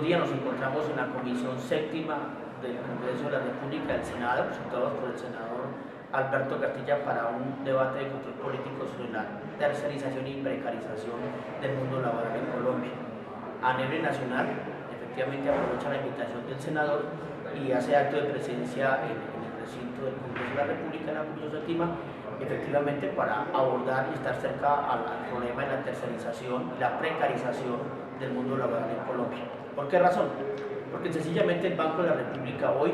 estos días nos encontramos en la Comisión Séptima del Congreso de la República del Senado, presentados por el senador Alberto Castilla, para un debate de control político sobre la tercerización y precarización del mundo laboral en Colombia. A nivel nacional, efectivamente aprovecha la invitación del senador y hace acto de presencia en el recinto del Congreso de la República, en la Comisión Séptima, efectivamente para abordar y estar cerca al problema de la tercerización y la precarización del mundo laboral en Colombia. ¿Por qué razón? Porque sencillamente el Banco de la República hoy,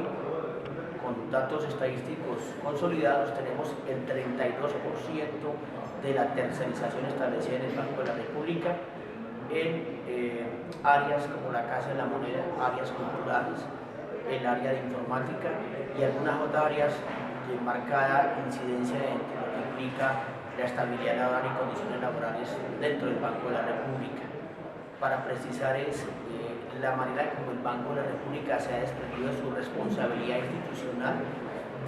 con datos estadísticos consolidados, tenemos el 32% de la tercerización establecida en el Banco de la República en áreas como la Casa de la Moneda, áreas culturales, el área de informática y algunas otras áreas de marcada incidencia en lo que implica la estabilidad laboral y condiciones laborales dentro del Banco de la República. Para precisar es la manera como el Banco de la República se ha desprendido de su responsabilidad institucional,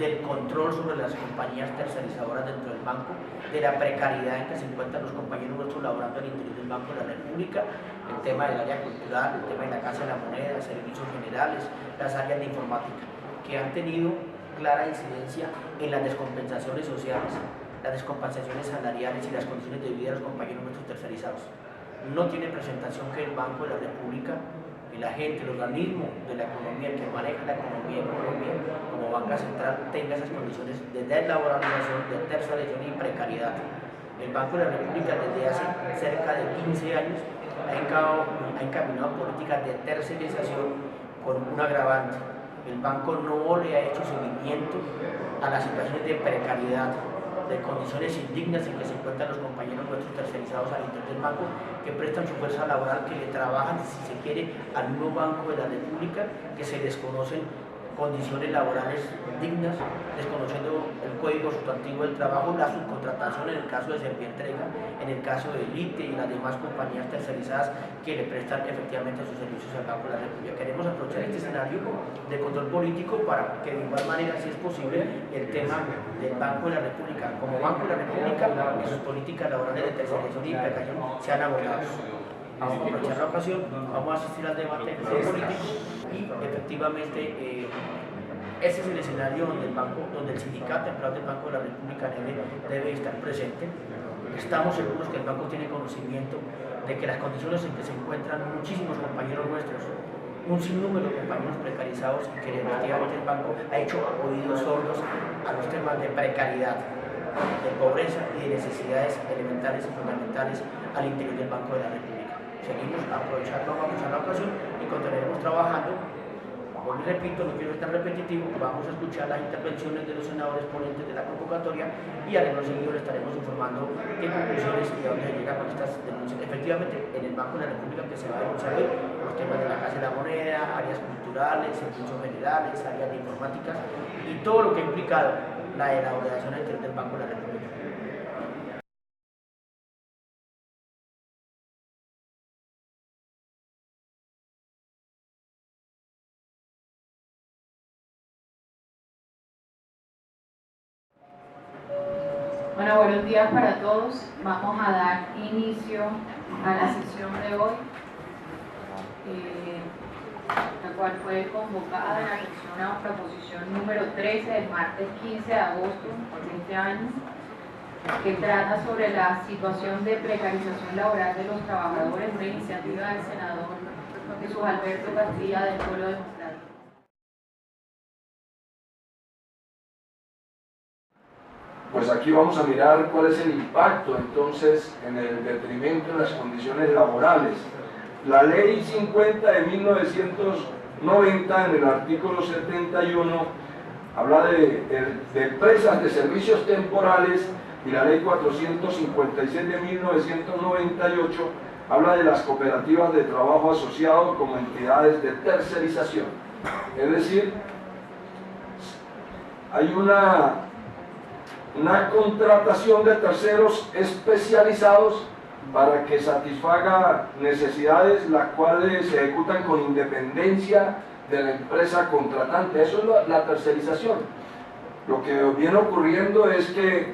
del control sobre las compañías tercerizadoras dentro del banco, de la precariedad en que se encuentran los compañeros nuestros laborando al interior del Banco de la República, el tema del área cultural, el tema de la Casa de la Moneda, servicios generales, las áreas de informática, que han tenido clara incidencia en las descompensaciones sociales, las descompensaciones salariales y las condiciones de vida de los compañeros nuestros tercerizados. No tiene presentación que el Banco de la República, el agente, el organismo de la economía, el que maneja la economía en Colombia como banca central, tenga esas condiciones de deslaboralización, de tercerización y precariedad. El Banco de la República desde hace cerca de 15 años ha encaminado políticas de tercerización con un agravante. El banco no le ha hecho seguimiento a las situaciones de precariedad, de condiciones indignas en que se encuentran los compañeros nuestros tercerizados al interior del banco, que prestan su fuerza laboral, que le trabajan, si se quiere, al mismo Banco de la República, que se desconocen condiciones laborales dignas, desconociendo el código sustantivo del trabajo, la subcontratación en el caso de Servientrega, en el caso de Elite y las demás compañías tercerizadas que le prestan efectivamente sus servicios al Banco de la República. Queremos aprovechar este escenario de control político para que de igual manera, si es posible, el tema del Banco de la República como Banco de la República y sus políticas laborales de tercerización y precarización sean abordados. Vamos a aprovechar la ocasión, vamos a asistir al debate de control político y efectivamente ese es el escenario donde el sindicato empleado del Banco de la República debe estar presente. Estamos seguros que el banco tiene conocimiento de que las condiciones en que se encuentran muchísimos compañeros nuestros, un sinnúmero de compañeros precarizados, y que efectivamente el banco ha hecho oídos sordos a los temas de precariedad, de pobreza y de necesidades elementales y fundamentales al interior del Banco de la República. Seguimos aprovechando, vamos a la ocasión y continuaremos trabajando. Como repito, no quiero estar repetitivo, vamos a escuchar las intervenciones de los senadores ponentes de la convocatoria y a los seguidores estaremos informando qué conclusiones y a dónde se llega con estas denuncias. Efectivamente, en el Banco de la República que se va a denunciar hoy, los temas de la Casa de la Moneda, áreas culturales, servicios generales, áreas de informática y todo lo que ha implicado la elaboración del Banco de la República. Bueno, buenos días para todos. Vamos a dar inicio a la sesión de hoy, la cual fue convocada en atención a proposición número 13 del martes 15 de agosto de este año, que trata sobre la situación de precarización laboral de los trabajadores, una iniciativa del senador Jesús Alberto Castilla del Polo Democrático. Pues aquí vamos a mirar cuál es el impacto entonces en el detrimento de las condiciones laborales. La ley 50 de 1990 en el artículo 71 habla de empresas de servicios temporales, y la ley 456 de 1998 habla de las cooperativas de trabajo asociado como entidades de tercerización. Es decir, hay una contratación de terceros especializados para que satisfaga necesidades las cuales se ejecutan con independencia de la empresa contratante. Eso es la tercerización. Lo que viene ocurriendo es que,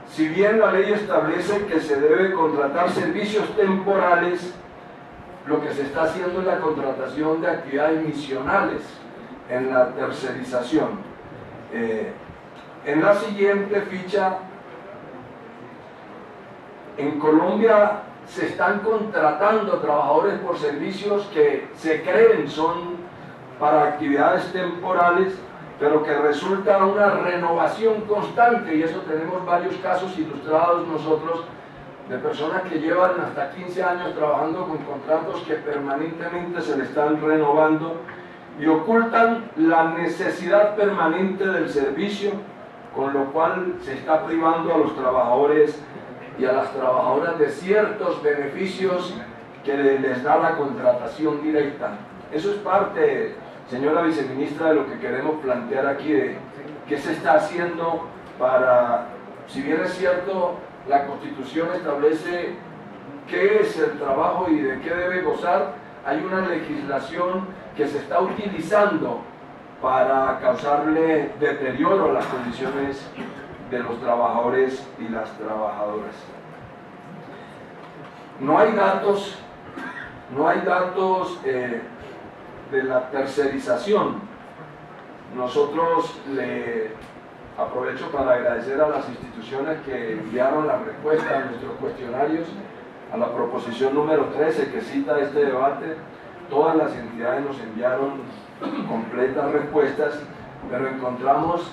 si bien la ley establece que se debe contratar servicios temporales, lo que se está haciendo es la contratación de actividades misionales en la tercerización. En la siguiente ficha, en Colombia se están contratando trabajadores por servicios que se creen son para actividades temporales, pero que resulta una renovación constante, y eso tenemos varios casos ilustrados nosotros de personas que llevan hasta 15 años trabajando con contratos que permanentemente se le están renovando y ocultan la necesidad permanente del servicio, con lo cual se está privando a los trabajadores y a las trabajadoras de ciertos beneficios que les da la contratación directa. Eso es parte, señora viceministra, de lo que queremos plantear aquí, de qué se está haciendo para, si bien es cierto, la Constitución establece qué es el trabajo y de qué debe gozar, hay una legislación que se está utilizando para causarle deterioro a las condiciones de los trabajadores y las trabajadoras. No hay datos de la tercerización. Nosotros aprovecho para agradecer a las instituciones que enviaron la respuesta a nuestros cuestionarios, a la proposición número 13 que cita este debate. Todas las entidades nos enviaron completas respuestas, pero encontramos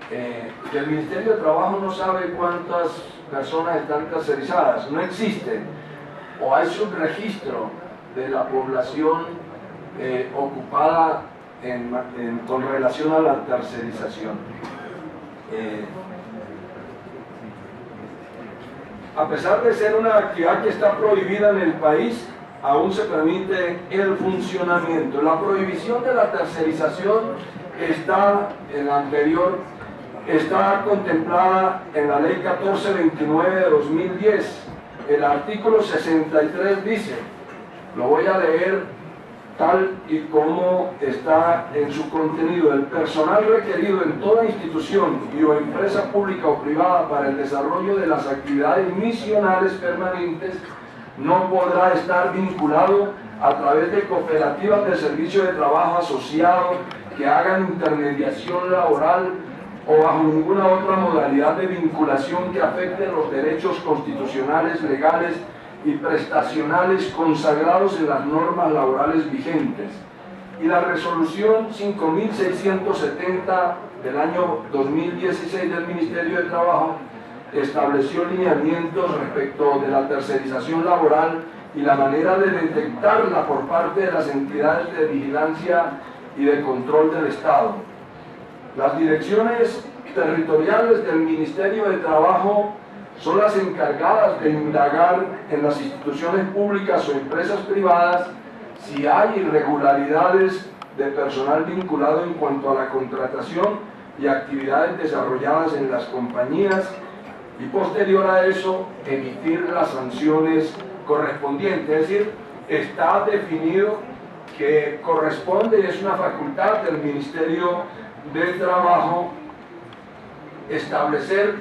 que el Ministerio de Trabajo no sabe cuántas personas están tercerizadas, no existe, o hay subregistro de la población ocupada con relación a la tercerización. A pesar de ser una actividad que está prohibida en el país, aún se permite el funcionamiento. La prohibición de la tercerización está en la anterior, está contemplada en la Ley 1429 de 2010. El artículo 63 dice, lo voy a leer tal y como está en su contenido: el personal requerido en toda institución y o empresa pública o privada para el desarrollo de las actividades misionales permanentes no podrá estar vinculado a través de cooperativas de servicio de trabajo asociado que hagan intermediación laboral o bajo ninguna otra modalidad de vinculación que afecte los derechos constitucionales, legales y prestacionales consagrados en las normas laborales vigentes. Y la resolución 5670 del año 2016 del Ministerio de Trabajo estableció lineamientos respecto de la tercerización laboral y la manera de detectarla por parte de las entidades de vigilancia y de control del Estado. Las direcciones territoriales del Ministerio de Trabajo son las encargadas de indagar en las instituciones públicas o empresas privadas si hay irregularidades de personal vinculado en cuanto a la contratación y actividades desarrolladas en las compañías, y posterior a eso emitir las sanciones correspondientes. Es decir, está definido que corresponde y es una facultad del Ministerio de Trabajo establecer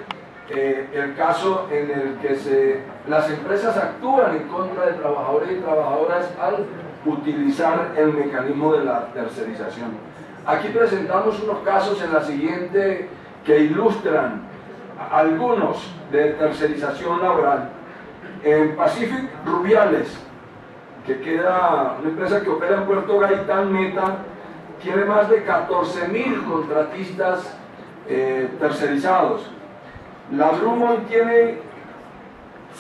el caso en el que las empresas actúan en contra de trabajadores y trabajadoras al utilizar el mecanismo de la tercerización. Aquí presentamos unos casos en la siguiente que ilustran algunos de tercerización laboral. En Pacific Rubiales, que queda una empresa que opera en Puerto Gaitán, Meta, tiene más de 14.000 contratistas tercerizados. La Drummond tiene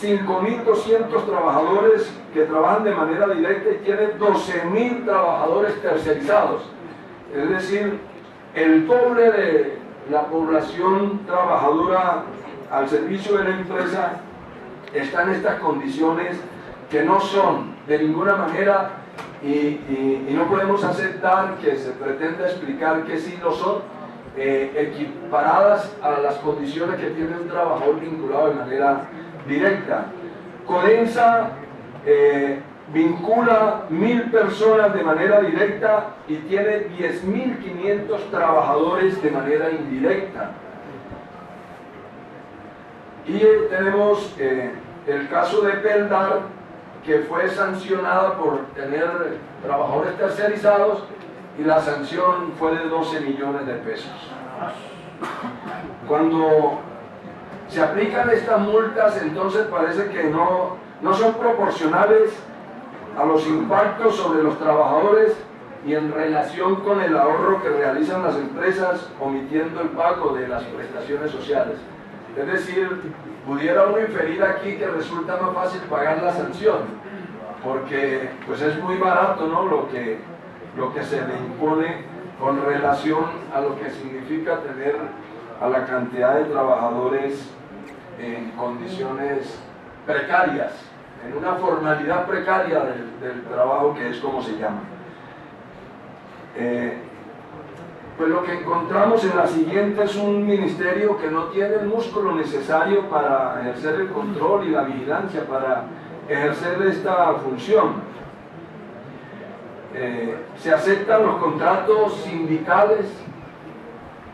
5.200 trabajadores que trabajan de manera directa y tiene 12.000 trabajadores tercerizados. Es decir, el doble de la población trabajadora al servicio de la empresa está en estas condiciones que no son de ninguna manera, y no podemos aceptar que se pretenda explicar que sí lo son, equiparadas a las condiciones que tiene un trabajador vinculado de manera directa. Codensa vincula 1.000 personas de manera directa y tiene 10.500 trabajadores de manera indirecta. Y tenemos el caso de Peldar, que fue sancionada por tener trabajadores tercerizados y la sanción fue de 12 millones de pesos. Cuando se aplican estas multas, entonces parece que no son proporcionales a los impactos sobre los trabajadores y en relación con el ahorro que realizan las empresas omitiendo el pago de las prestaciones sociales. Es decir, pudiera uno inferir aquí que resulta más fácil pagar la sanción, porque pues es muy barato, ¿no?, lo que se le impone con relación a lo que significa tener a la cantidad de trabajadores en condiciones precarias, en una formalidad precaria del trabajo, que es como se llama. Pues lo que encontramos en la siguiente es un ministerio que no tiene el músculo necesario para ejercer el control y la vigilancia, para ejercer esta función. Se aceptan los contratos sindicales,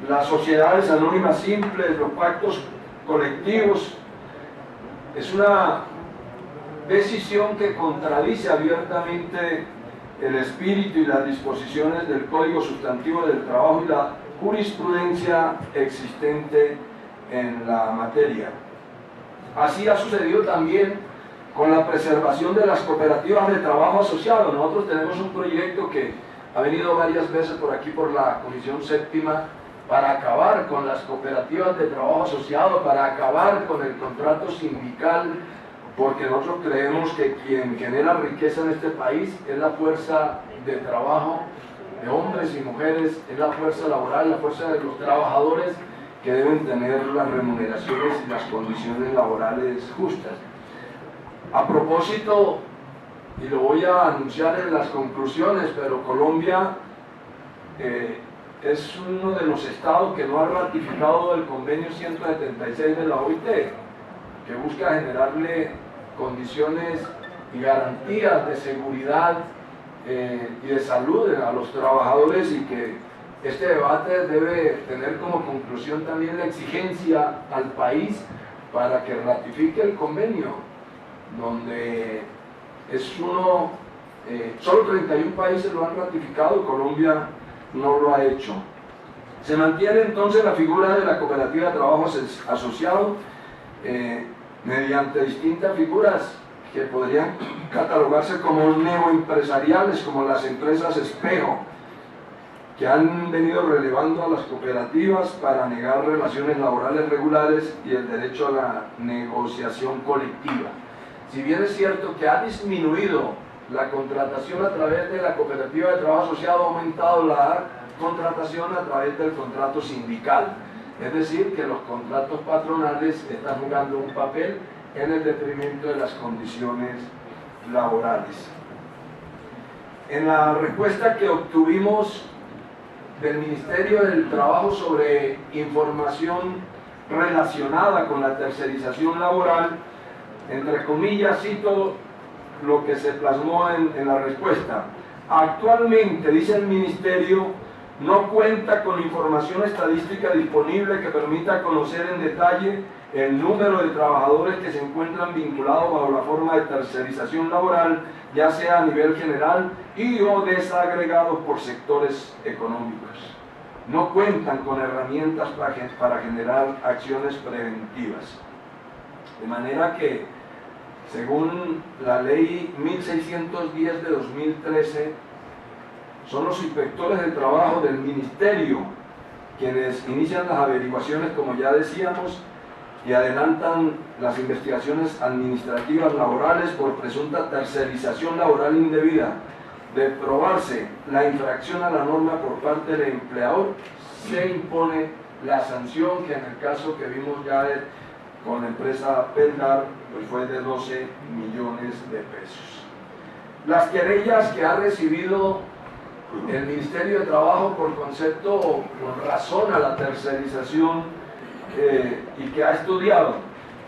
las sociedades anónimas simples, los pactos colectivos. Es una decisión que contradice abiertamente el espíritu y las disposiciones del Código Sustantivo del Trabajo y la jurisprudencia existente en la materia. Así ha sucedido también con la preservación de las cooperativas de trabajo asociado. Nosotros tenemos un proyecto que ha venido varias veces por aquí, por la Comisión Séptima, para acabar con las cooperativas de trabajo asociado, para acabar con el contrato sindical, porque nosotros creemos que quien genera riqueza en este país es la fuerza de trabajo de hombres y mujeres, es la fuerza laboral, la fuerza de los trabajadores, que deben tener las remuneraciones y las condiciones laborales justas. A propósito, y lo voy a anunciar en las conclusiones, pero Colombia es uno de los estados que no ha ratificado el convenio 176 de la OIT, que busca generarle condiciones y garantías de seguridad y de salud a los trabajadores, y que este debate debe tener como conclusión también la exigencia al país para que ratifique el convenio, donde es solo 31 países lo han ratificado, Colombia no lo ha hecho. Se mantiene entonces la figura de la cooperativa de trabajo asociado mediante distintas figuras que podrían catalogarse como neoempresariales, como las empresas espejo, que han venido relevando a las cooperativas para negar relaciones laborales regulares y el derecho a la negociación colectiva. Si bien es cierto que ha disminuido la contratación a través de la cooperativa de trabajo asociado, ha aumentado la contratación a través del contrato sindical. Es decir, que los contratos patronales están jugando un papel en el detrimento de las condiciones laborales. En la respuesta que obtuvimos del Ministerio del Trabajo sobre información relacionada con la tercerización laboral, entre comillas, cito lo que se plasmó en la respuesta. Actualmente, dice el Ministerio, no cuenta con información estadística disponible que permita conocer en detalle el número de trabajadores que se encuentran vinculados bajo la forma de tercerización laboral, ya sea a nivel general y o desagregados por sectores económicos. No cuentan con herramientas para generar acciones preventivas. De manera que, según la ley 1610 de 2013, son los inspectores de trabajo del ministerio quienes inician las averiguaciones, como ya decíamos, y adelantan las investigaciones administrativas laborales por presunta tercerización laboral indebida. De probarse la infracción a la norma por parte del empleador, se impone la sanción, que en el caso que vimos ya con la empresa Pelgar, pues fue de 12 millones de pesos. Las querellas que ha recibido el Ministerio de Trabajo por concepto o por razón a la tercerización y que ha estudiado,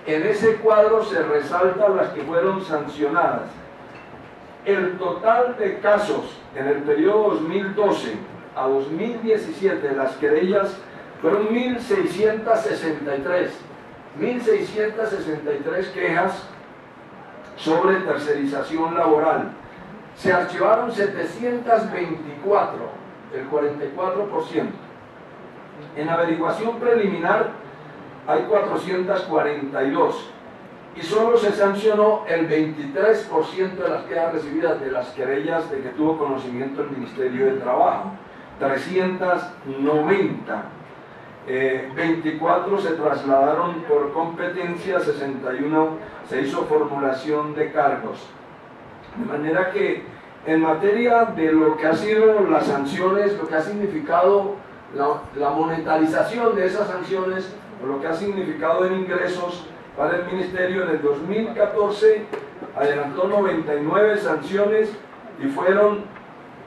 en ese cuadro se resaltan las que fueron sancionadas. El total de casos en el periodo 2012 a 2017, las querellas fueron 1.663 quejas sobre tercerización laboral. Se archivaron 724, el 44%. En averiguación preliminar hay 442 y solo se sancionó el 23% de las quejas recibidas de las querellas de que tuvo conocimiento el Ministerio de Trabajo. 390. 24 se trasladaron por competencia, 61 se hizo formulación de cargos. De manera que en materia de lo que ha sido las sanciones, lo que ha significado la monetarización de esas sanciones, o lo que ha significado en ingresos para el Ministerio, en el 2014 adelantó 99 sanciones y fueron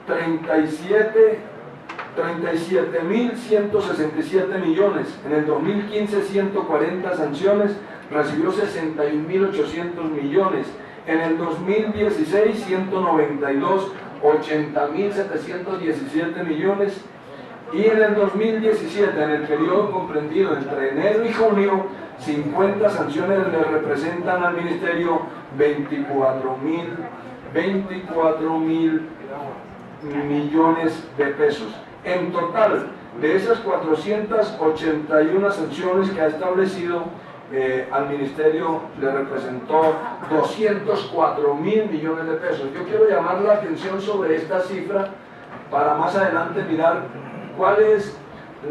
37.167 millones. En el 2015 140 sanciones, recibió 61.800 millones. En el 2016 192, 80.717 millones. Y en el 2017, en el periodo comprendido entre enero y junio, 50 sanciones le representan al Ministerio 24.000 millones de pesos. En total, de esas 481 sanciones que ha establecido, al Ministerio le representó 204.000 millones de pesos. Yo quiero llamar la atención sobre esta cifra para más adelante mirar cuál es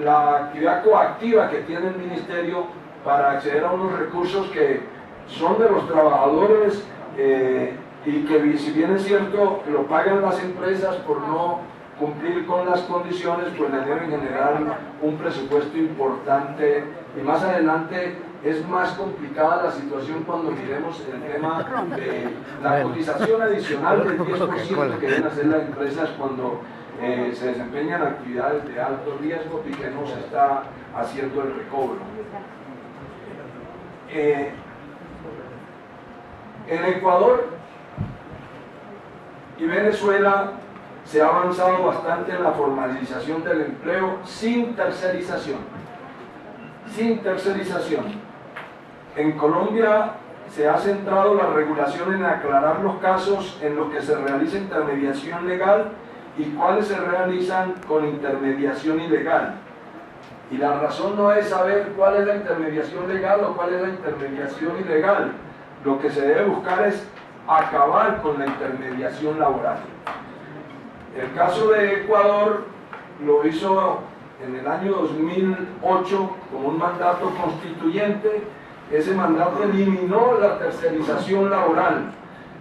la actividad coactiva que tiene el Ministerio para acceder a unos recursos que son de los trabajadores y que, si bien es cierto, lo pagan las empresas por no cumplir con las condiciones, pues le deben generar un presupuesto importante. Y más adelante es más complicada la situación cuando miremos el tema de la cotización adicional del 10% que deben hacer las empresas cuando se desempeñan actividades de alto riesgo y que no se está haciendo el recobro. En Ecuador y Venezuela se ha avanzado bastante en la formalización del empleo sin tercerización. Sin tercerización. En Colombia se ha centrado la regulación en aclarar los casos en los que se realiza intermediación legal y cuáles se realizan con intermediación ilegal. Y la razón no es saber cuál es la intermediación legal o cuál es la intermediación ilegal. Lo que se debe buscar es acabar con la intermediación laboral. El caso de Ecuador lo hizo en el año 2008 como un mandato constituyente. Ese mandato eliminó la tercerización laboral.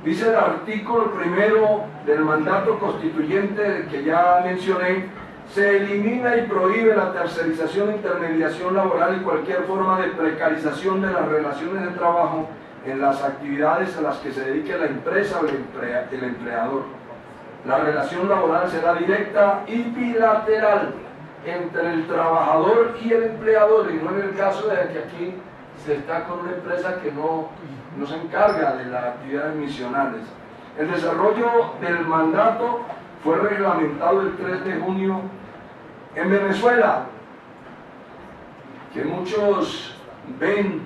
Dice el artículo primero del mandato constituyente que ya mencioné: se elimina y prohíbe la tercerización e intermediación laboral y cualquier forma de precarización de las relaciones de trabajo en las actividades a las que se dedique la empresa o el empleador. La relación laboral será directa y bilateral entre el trabajador y el empleador, y no en el caso de que aquí se está con una empresa que no se encarga de las actividades misionales. El desarrollo del mandato fue reglamentado el 3 de junio en Venezuela, que muchos ven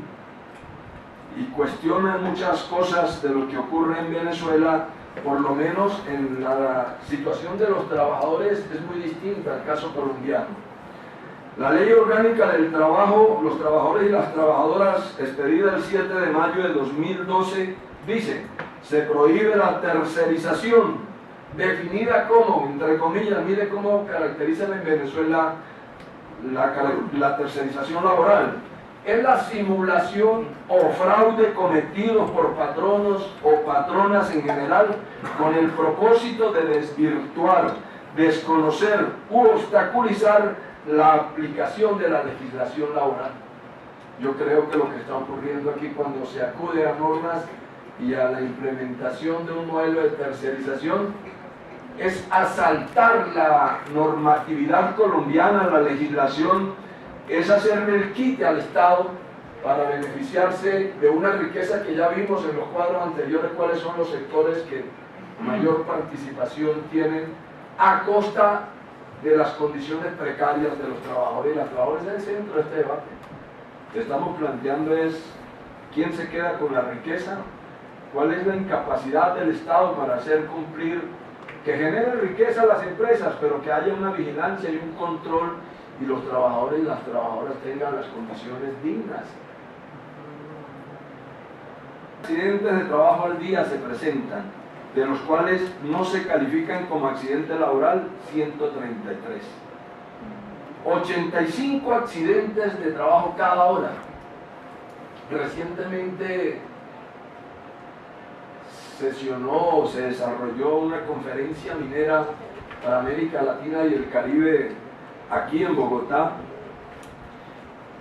y cuestionan muchas cosas de lo que ocurre en Venezuela. Por lo menos en la situación de los trabajadores es muy distinta al caso colombiano. La Ley Orgánica del Trabajo, los trabajadores y las trabajadoras, expedida el 7 de mayo de 2012, dice: se prohíbe la tercerización, definida como, entre comillas, mire cómo caracterizan en Venezuela la tercerización laboral: es la simulación o fraude cometidos por patronos o patronas en general con el propósito de desvirtuar, desconocer u obstaculizar la aplicación de la legislación laboral. Yo creo que lo que está ocurriendo aquí, cuando se acude a normas y a la implementación de un modelo de tercerización, es asaltar la normatividad colombiana, la legislación, es hacerle el quite al Estado para beneficiarse de una riqueza que ya vimos en los cuadros anteriores cuáles son los sectores que mayor participación tienen, a costa de las condiciones precarias de los trabajadores y las trabajadoras. Es el centro de este debate. Lo que estamos planteando es quién se queda con la riqueza cuál es la incapacidad del Estado para hacer cumplir, que genere riqueza a las empresas, pero que haya una vigilancia y un control y los trabajadores y las trabajadoras tengan las condiciones dignas. Accidentes de trabajo al día se presentan, de los cuales no se califican como accidente laboral 133. 85 accidentes de trabajo cada hora. Recientemente se desarrolló una conferencia minera para América Latina y el Caribe aquí en Bogotá,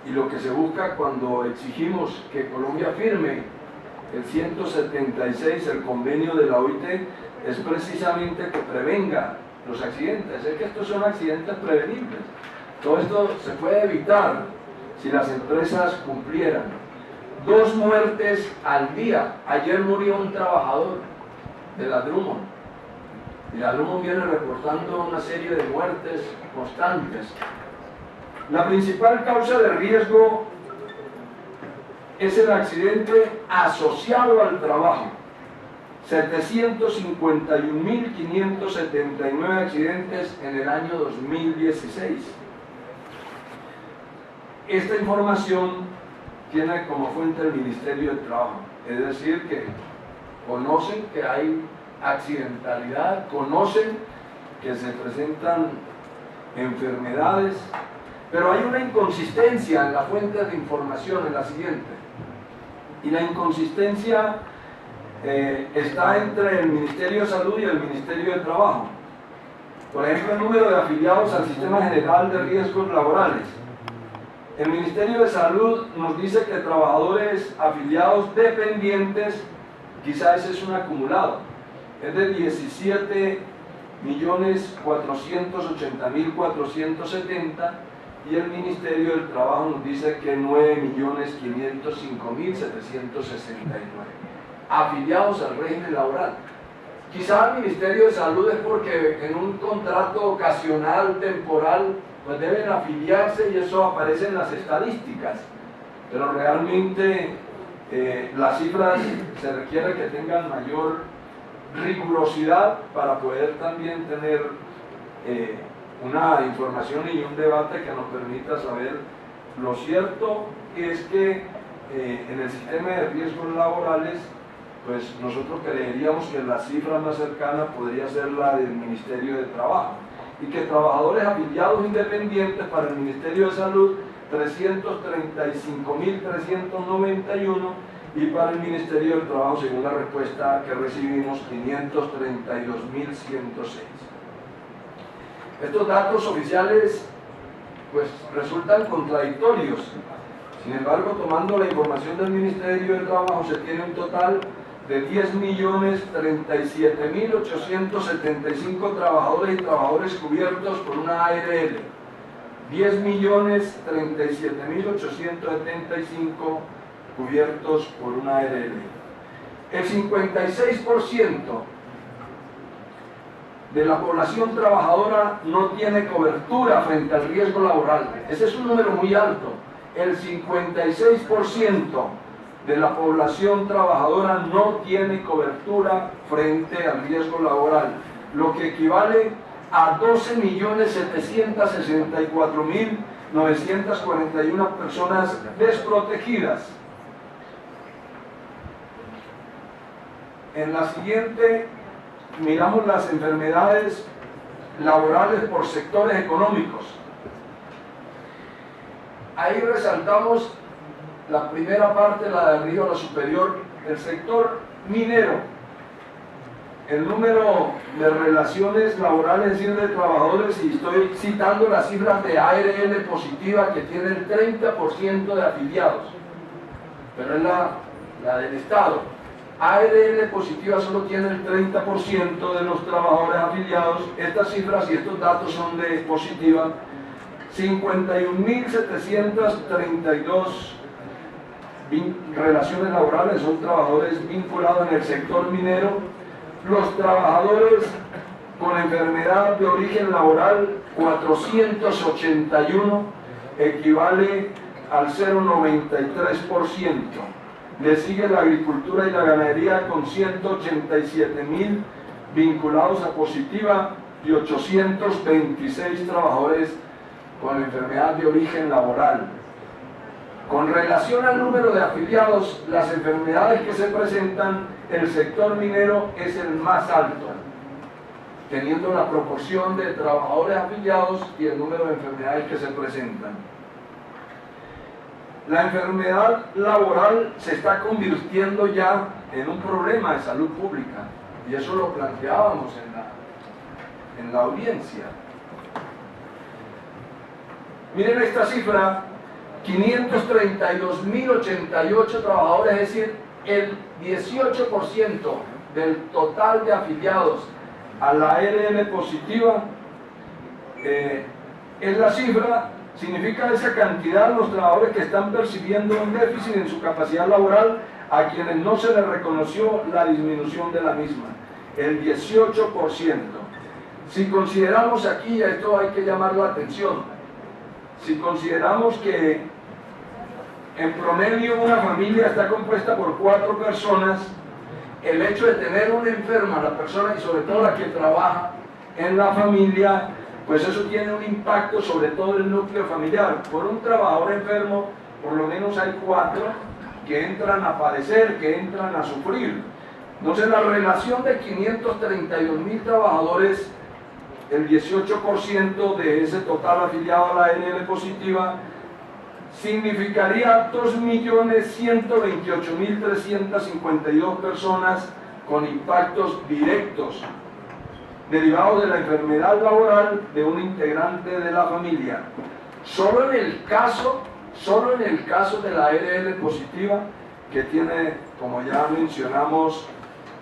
y lo que se busca cuando exigimos que Colombia firme el 176, el convenio de la OIT, es precisamente que prevenga los accidentes. Es que estos son accidentes prevenibles. Todo esto se puede evitar si las empresas cumplieran. 2 muertes al día. Ayer murió un trabajador de la Drummond, y la Drummond viene reportando una serie de muertes constantes. La principal causa de riesgo es el accidente asociado al trabajo. 751.579 accidentes en el año 2016. Esta información tiene como fuente el Ministerio de Trabajo, es decir, que conocen que hay accidentalidad, conocen que se presentan enfermedades, pero hay una inconsistencia en la fuente de información, en la siguiente, y la inconsistencia está entre el Ministerio de Salud y el Ministerio de Trabajo. Por ejemplo, el número de afiliados al Sistema General de Riesgos Laborales. El Ministerio de Salud nos dice que trabajadores afiliados dependientes, quizás ese es un acumulado, es de 17.480.470, y el Ministerio del Trabajo nos dice que 9.505.769 afiliados al régimen laboral. Quizá el Ministerio de Salud es porque en un contrato ocasional, temporal, pues deben afiliarse y eso aparece en las estadísticas, pero realmente las cifras se requiere que tengan mayor rigurosidad para poder también tener una información y un debate que nos permita saber. Lo cierto es que en el sistema de riesgos laborales, pues nosotros creeríamos que la cifra más cercana podría ser la del Ministerio de Trabajo, y que trabajadores afiliados independientes para el Ministerio de Salud 335.391, y para el Ministerio del Trabajo, según la respuesta que recibimos, 532.106. Estos datos oficiales pues resultan contradictorios. Sin embargo, tomando la información del Ministerio del Trabajo, se tiene un total de 10.037.875 trabajadores y trabajadoras cubiertos por una ARL. 10.037.875 cubiertos por una ARL. El 56% de la población trabajadora no tiene cobertura frente al riesgo laboral. Ese es un número muy alto. El 56% de la población trabajadora no tiene cobertura frente al riesgo laboral, lo que equivale a 12.764.941 personas desprotegidas. En la siguiente miramos las enfermedades laborales por sectores económicos. Ahí resaltamos la primera parte, la de arriba a la superior, el sector minero. El número de relaciones laborales, es decir, de trabajadores, y estoy citando las cifras de ARL positiva, que tiene el 30% de afiliados, pero es la del Estado. ARL positiva solo tiene el 30% de los trabajadores afiliados. Estas cifras y estos datos son de positiva. 51.732 relaciones laborales son trabajadores vinculados en el sector minero. Los trabajadores con enfermedad de origen laboral, 481, equivale al 0,93%. Le sigue la agricultura y la ganadería con 187.000 vinculados a positiva y 826 trabajadores con enfermedad de origen laboral. Con relación al número de afiliados, las enfermedades que se presentan, el sector minero es el más alto, teniendo la proporción de trabajadores afiliados y el número de enfermedades que se presentan. La enfermedad laboral se está convirtiendo ya en un problema de salud pública, y eso lo planteábamos en la audiencia. Miren esta cifra: 532.088 trabajadores, es decir, el 18% del total de afiliados a la ARL positiva, es la cifra, significa esa cantidad de los trabajadores que están percibiendo un déficit en su capacidad laboral, a quienes no se les reconoció la disminución de la misma, el 18%. Si consideramos aquí, a esto hay que llamar la atención, si consideramos que en promedio una familia está compuesta por 4 personas, el hecho de tener una enferma, la persona y sobre todo la que trabaja en la familia, pues eso tiene un impacto sobre todo el núcleo familiar. Por un trabajador enfermo, por lo menos hay 4 que entran a padecer, que entran a sufrir. Entonces la relación de 532.000 trabajadores, el 18% de ese total afiliado a la ARL positiva, significaría 2.128.352 personas con impactos directos derivados de la enfermedad laboral de un integrante de la familia. Solo en el caso de la ARL positiva, que tiene, como ya mencionamos,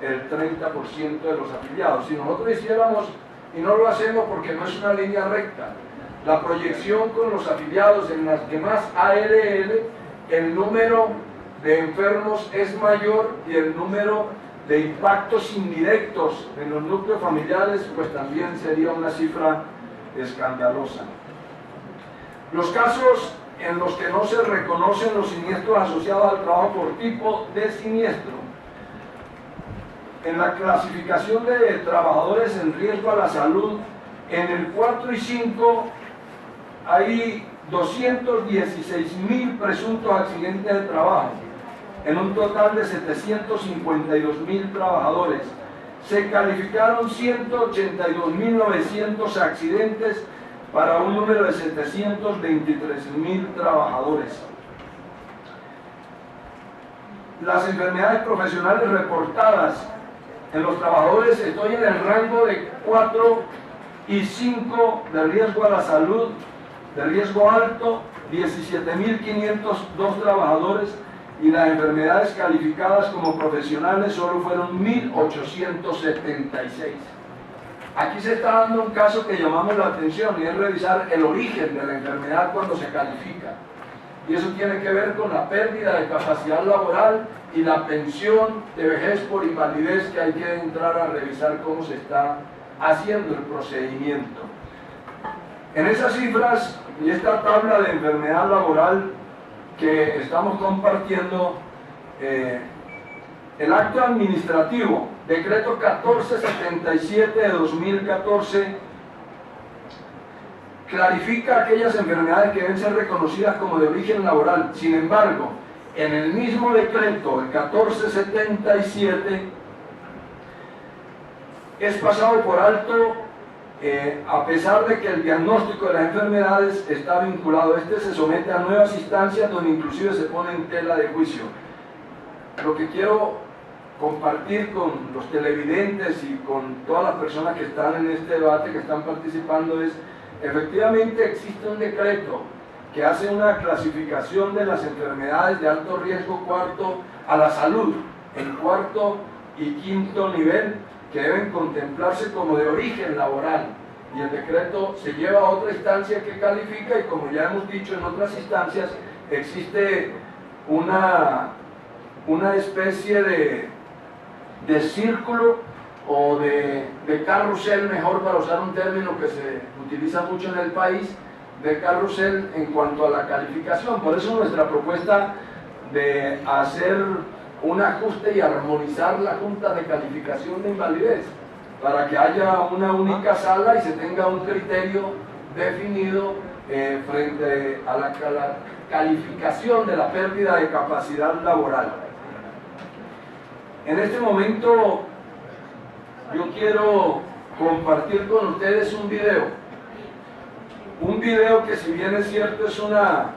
el 30% de los afiliados. Si nosotros hiciéramos, y no lo hacemos porque no es una línea recta, la proyección con los afiliados en las demás ARL, el número de enfermos es mayor y el número de impactos indirectos en los núcleos familiares pues también sería una cifra escandalosa. Los casos en los que no se reconocen los siniestros asociados al trabajo por tipo de siniestro. En la clasificación de trabajadores en riesgo a la salud, en el 4 y 5 hay 216.000 presuntos accidentes de trabajo, en un total de 752.000 trabajadores. Se calificaron 182.900 accidentes para un número de 723.000 trabajadores. Las enfermedades profesionales reportadas en los trabajadores, estoy en el rango de 4 y 5 de riesgo a la salud, de riesgo alto, 17.502 trabajadores, y las enfermedades calificadas como profesionales solo fueron 1.876. Aquí se está dando un caso que llamamos la atención, y es revisar el origen de la enfermedad cuando se califica. Y eso tiene que ver con la pérdida de capacidad laboral y la pensión de vejez por invalidez, que hay que entrar a revisar cómo se está haciendo el procedimiento. En esas cifras y esta tabla de enfermedad laboral que estamos compartiendo, el acto administrativo, decreto 1477 de 2014, clarifica aquellas enfermedades que deben ser reconocidas como de origen laboral. Sin embargo, en el mismo decreto, el 1477, es pasado por alto, a pesar de que el diagnóstico de las enfermedades está vinculado. Este se somete a nuevas instancias donde inclusive se pone en tela de juicio. Lo que quiero compartir con los televidentes y con todas las personas que están en este debate, que están participando, es: efectivamente existe un decreto que hace una clasificación de las enfermedades de alto riesgo cuarto a la salud, en cuarto y quinto nivel, que deben contemplarse como de origen laboral, y el decreto se lleva a otra instancia que califica, y como ya hemos dicho en otras instancias, existe una especie de círculo o de carrusel, mejor para usar un término que se utiliza mucho en el país, de carrusel en cuanto a la calificación. Por eso nuestra propuesta de hacer un ajuste y armonizar la junta de calificación de invalidez para que haya una única sala y se tenga un criterio definido frente a la calificación de la pérdida de capacidad laboral. En este momento yo quiero compartir con ustedes un video que, si bien es cierto, es una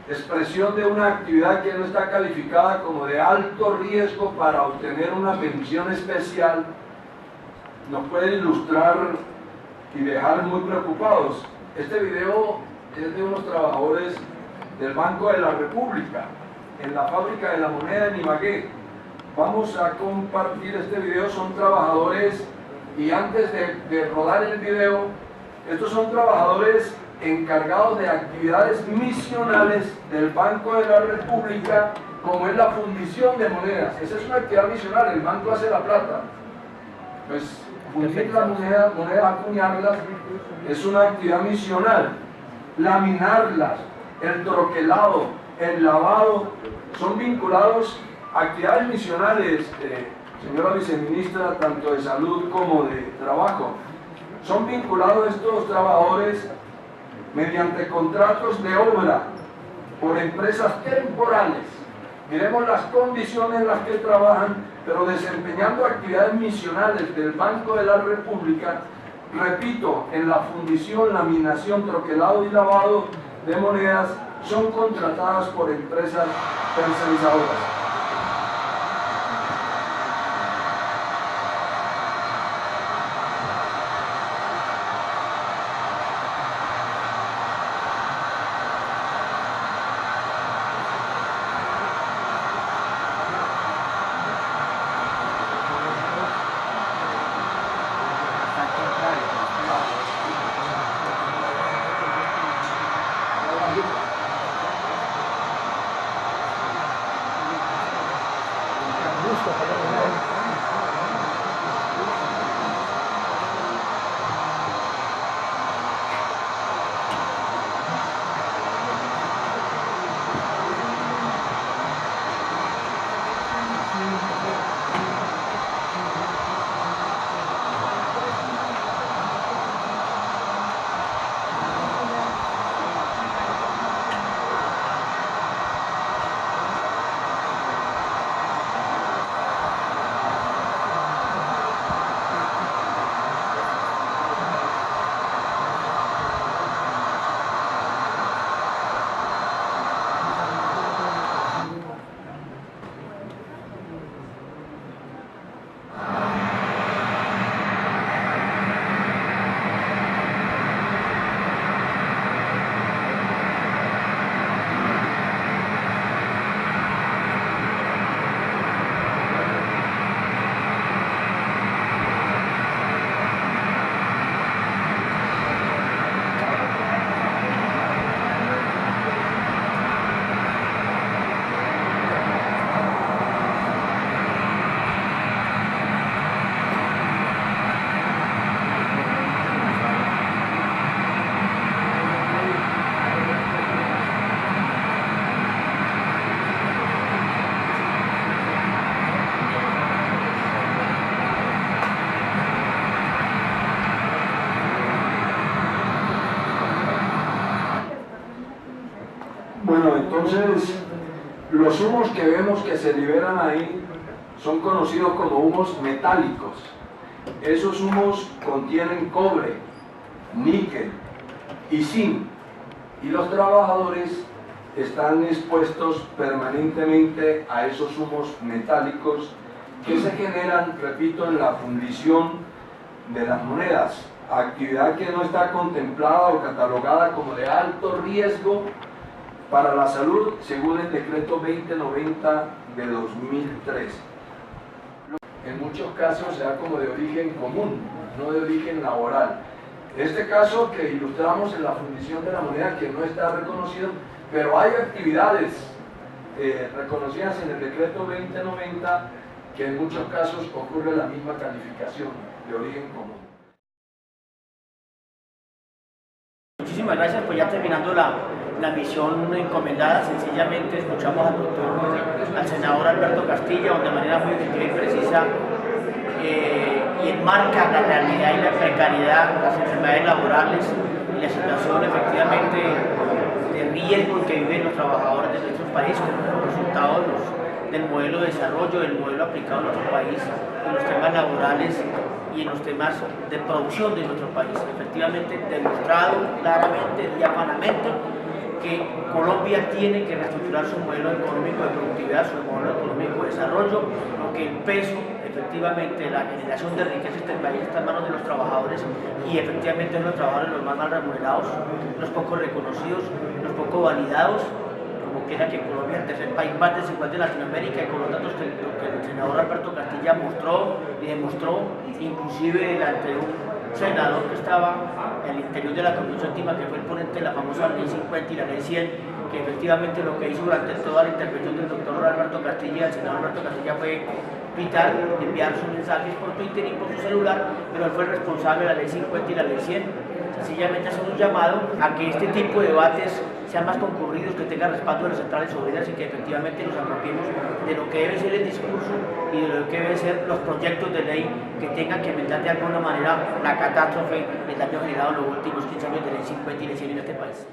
expresión de una actividad que no está calificada como de alto riesgo para obtener una pensión especial, nos puede ilustrar y dejar muy preocupados. Este video es de unos trabajadores del Banco de la República en la fábrica de la moneda en Ibagué. Vamos a compartir este video. Son trabajadores, y antes de rodar el video, estos son trabajadores encargados de actividades misionales del Banco de la República, como es la fundición de monedas. Esa es una actividad misional, el banco hace la plata. Pues fundir las monedas, acuñarlas, es una actividad misional. Laminarlas, el troquelado, el lavado, son vinculados a actividades misionales, señora viceministra, tanto de salud como de trabajo. Son vinculados estos trabajadores mediante contratos de obra por empresas temporales. Miremos las condiciones en las que trabajan, pero desempeñando actividades misionales del Banco de la República, repito, en la fundición, laminación, troquelado y lavado de monedas, son contratadas por empresas tercerizadoras. Bueno, entonces los humos que vemos que se liberan ahí son conocidos como humos metálicos. Esos humos contienen cobre, níquel y zinc, y los trabajadores están expuestos permanentemente a esos humos metálicos que se generan, repito, en la fundición de las monedas, actividad que no está contemplada o catalogada como de alto riesgo para la salud según el decreto 2090 de 2003. En muchos casos se da como de origen común, no de origen laboral. Este caso que ilustramos en la fundición de la moneda, que no está reconocido, pero hay actividades reconocidas en el decreto 2090 que en muchos casos ocurre la misma calificación de origen común. Muchísimas gracias, pues ya terminando la misión encomendada. Sencillamente escuchamos al senador Alberto Castilla, donde de manera muy objetiva y precisa y enmarca la realidad y la precariedad, las enfermedades laborales y la situación efectivamente de riesgo que viven los trabajadores de nuestro país como resultado del modelo de desarrollo, del modelo aplicado en nuestro país, en los temas laborales y en los temas de producción de nuestro país. Efectivamente, demostrado claramente, diáfanamente, que Colombia tiene que reestructurar su modelo económico de productividad, su modelo económico de desarrollo, porque el peso, efectivamente, la generación de riqueza de este país está en manos de los trabajadores y efectivamente los trabajadores los más mal remunerados, los poco reconocidos, los poco validados, como quiera que Colombia es el tercer país más desigual de Latinoamérica, y con los datos que el senador Alberto Castilla mostró y demostró, inclusive delante de un senador que estaba al interior de la Comisión Séptima, que fue el ponente de la famosa Ley 50 y la Ley 100, que efectivamente lo que hizo durante toda la intervención del doctor Alberto Castilla, el senador Alberto Castilla, fue invitar, enviar sus mensajes por Twitter y por su celular, pero él fue el responsable de la Ley 50 y la Ley 100. Sencillamente hacer un llamado a que este tipo de debates sean más concurridos, que tengan respaldo de las centrales obreras y que efectivamente nos apropiemos de lo que debe ser el discurso y de lo que deben ser los proyectos de ley que tengan que inventar de alguna manera la catástrofe del daño generado en los últimos 15 años de Ley 50 y Ley 100 en este país.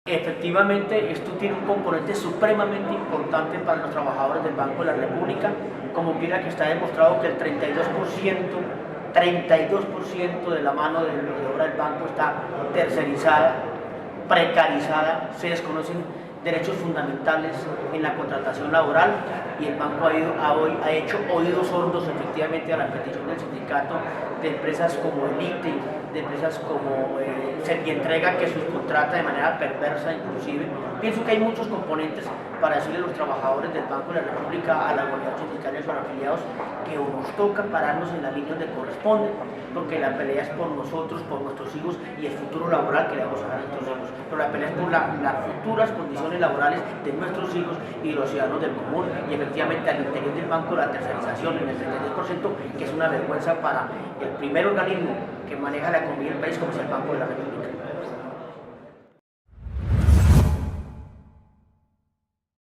Efectivamente, esto tiene un componente supremamente importante para los trabajadores del Banco de la República, como quiera que está demostrado que el 32% de la mano de obra del banco está tercerizada, precarizada, se desconocen derechos fundamentales en la contratación laboral y el banco ha hecho oídos sordos efectivamente a la petición del sindicato de empresas como Elite, de empresas como Servientrega, que subcontrata de manera perversa inclusive. Pienso que hay muchos componentes para decirle a los trabajadores del Banco de la República, a la organización sindical y a sus afiliados, que nos toca pararnos en la línea donde corresponde, porque la pelea es por nosotros, por nuestros hijos y el futuro laboral que le vamos a dar a nuestros hijos, pero la pelea es por las futuras condiciones laborales de nuestros hijos y de los ciudadanos del común, y efectivamente al interior del banco la tercerización en el 32%, que es una vergüenza para el primer organismo que maneja la economía del país, como es el Banco de la República.